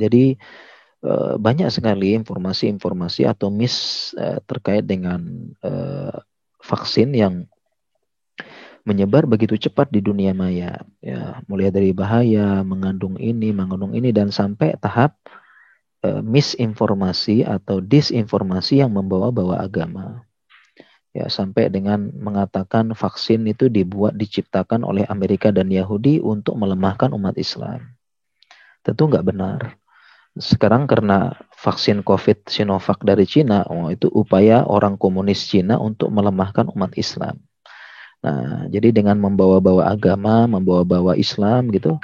Jadi banyak sekali informasi-informasi atau terkait dengan vaksin yang menyebar begitu cepat di dunia maya. Ya, mulai dari bahaya, mengandung ini, dan sampai tahap misinformasi atau disinformasi yang membawa-bawa agama. Ya, sampai dengan mengatakan vaksin itu diciptakan oleh Amerika dan Yahudi untuk melemahkan umat Islam. Tentu nggak benar. Sekarang karena vaksin COVID Sinovac dari Cina, itu upaya orang komunis Cina untuk melemahkan umat Islam. Nah, jadi dengan membawa-bawa agama, membawa-bawa Islam gitu,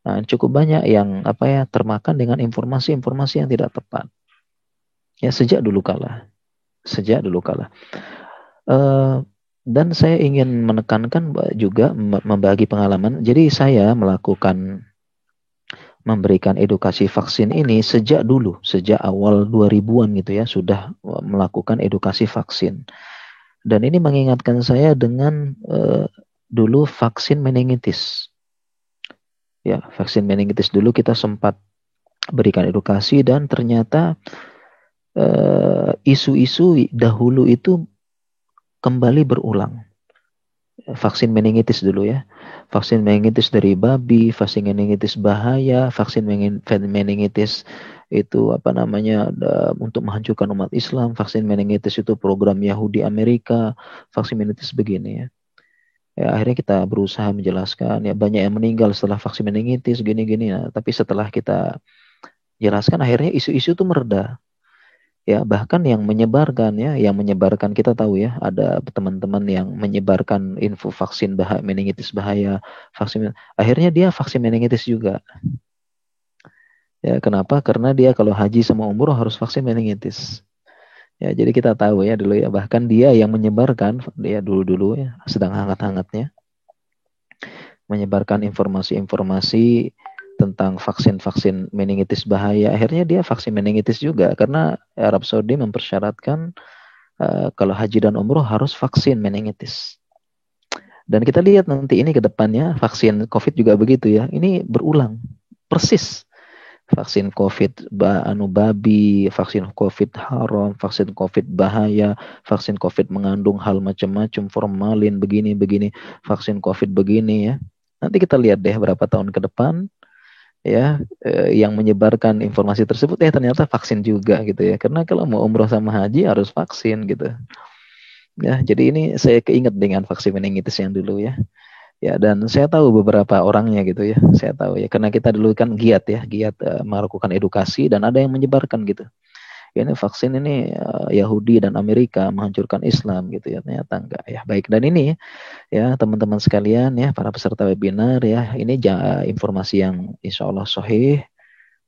nah, cukup banyak yang termakan dengan informasi-informasi yang tidak tepat. Ya, sejak dulu kala. Dan saya ingin menekankan juga membagi pengalaman. Jadi saya memberikan edukasi vaksin ini sejak dulu, sejak awal 2000-an gitu ya, sudah melakukan edukasi vaksin. Dan ini mengingatkan saya dengan dulu vaksin meningitis. Ya, vaksin meningitis dulu kita sempat berikan edukasi dan ternyata isu-isu dahulu itu kembali berulang. Vaksin meningitis dulu ya. Vaksin meningitis dari babi, vaksin meningitis bahaya, vaksin meningitis itu untuk menghancurkan umat Islam, vaksin meningitis itu program Yahudi Amerika, vaksin meningitis begini ya. Ya, akhirnya kita berusaha menjelaskan, ya banyak yang meninggal setelah vaksin meningitis gini-gini ya. Tapi setelah kita jelaskan akhirnya isu-isu itu mereda. Ya, bahkan yang menyebarkan kita tahu ya, ada teman-teman yang menyebarkan info vaksin meningitis bahaya, akhirnya dia vaksin meningitis juga. Ya, kenapa? Karena dia kalau haji sama umroh harus vaksin meningitis. Ya, jadi kita tahu ya dulu ya, bahkan dia yang menyebarkan, dia dulu-dulu ya, sedang hangat-hangatnya menyebarkan informasi-informasi tentang vaksin-vaksin meningitis bahaya. Akhirnya dia vaksin meningitis juga karena Arab Saudi mempersyaratkan kalau haji dan umroh harus vaksin meningitis. Dan kita lihat nanti ini ke depannya vaksin COVID juga begitu ya. Ini berulang persis. Vaksin COVID babi, vaksin COVID haram, vaksin COVID bahaya, vaksin COVID mengandung hal macam-macam, formalin begini, vaksin COVID begini ya. Nanti kita lihat deh berapa tahun ke depan ya yang menyebarkan informasi tersebut ternyata vaksin juga gitu ya. Karena kalau mau umroh sama haji harus vaksin gitu. Ya, jadi ini saya keinget dengan vaksin meningitis yang dulu ya. Ya, dan saya tahu beberapa orangnya gitu ya. Saya tahu ya karena kita dulu kan giat melakukan edukasi dan ada yang menyebarkan gitu. Ya, ini vaksin ini Yahudi dan Amerika menghancurkan Islam gitu ya. Ternyata enggak ya. Baik, dan ini ya teman-teman sekalian ya para peserta webinar ya, ini informasi yang insya Allah sahih.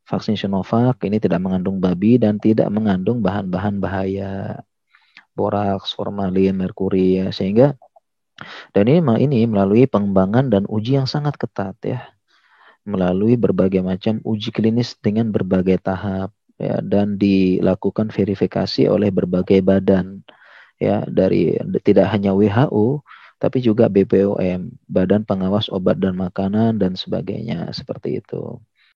Vaksin Sinovac ini tidak mengandung babi dan tidak mengandung bahan-bahan bahaya, boraks, formalin, merkuri ya, sehingga dan ini melalui pengembangan dan uji yang sangat ketat ya, melalui berbagai macam uji klinis dengan berbagai tahap ya, dan dilakukan verifikasi oleh berbagai badan ya, dari tidak hanya WHO tapi juga BPOM, Badan Pengawas Obat dan Makanan dan sebagainya seperti itu.